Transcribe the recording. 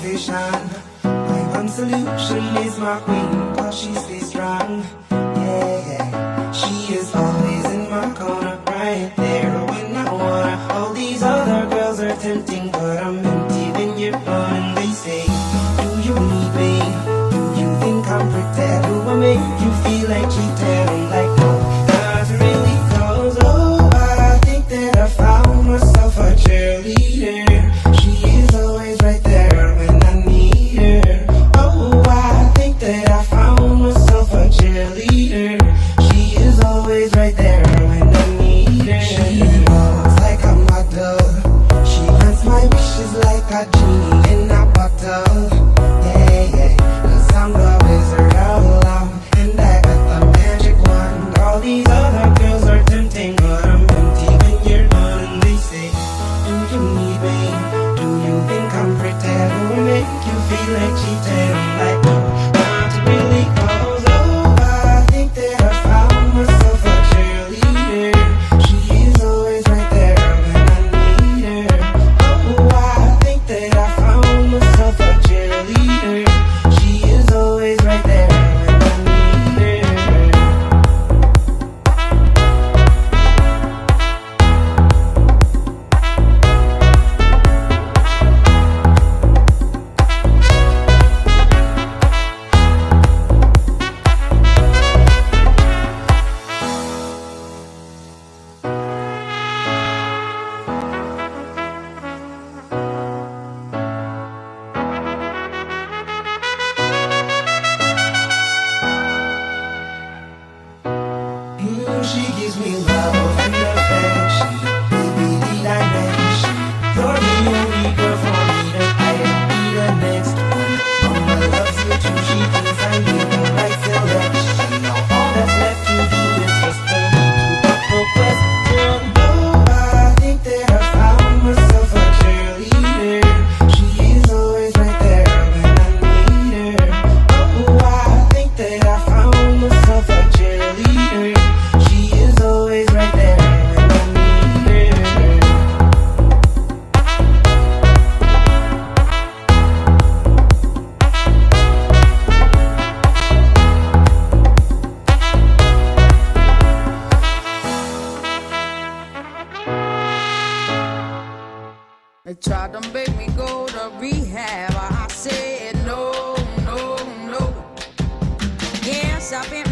motivation. My one solution is my queen, cause she stays strong. Yeah, yeah. She is always in my corner, right there when I wanna. All these other girls are tempting, but I'm empty when you're gone. And they say, do you need me? Do you think I'm pretend? Do I make you feel like cheating? I'm like, no, not really, cause oh, I think that I found myself a cheerleader. She is always right there when I need her. Oh, I think that I found myself a cheerleader. She is always right there when I need her. She walks like a model. She grants my wishes like a genie in a bottle. Yeah, yeah, cause I'm the wizard all along, and I got the magic wand. All these other girls are tempting, but I'm empty when you're gone. And they say, do you need me? Do you think I'm pretend? Do I make you feel like cheating? I'm like, no, not really, cause oh, I think that I found myself a cheerleader. She is always right there when I need her. Oh, I think that I found myself a cheerleader. She is always right there when I need her. She gives me love and affection, baby, the dimension. You're the only girl for me that I will be the next one. Mama loves you too, she thinks I made the right selection. Now all that's left to do is just for me to put the question. Oh, I think that I found myself a cheerleader. She is always right there when I need her. Oh, I think that I found myself a cheerleader. She is always right there when I need her. They tried to make me go to rehab. I said no, no, no. Yes, I've been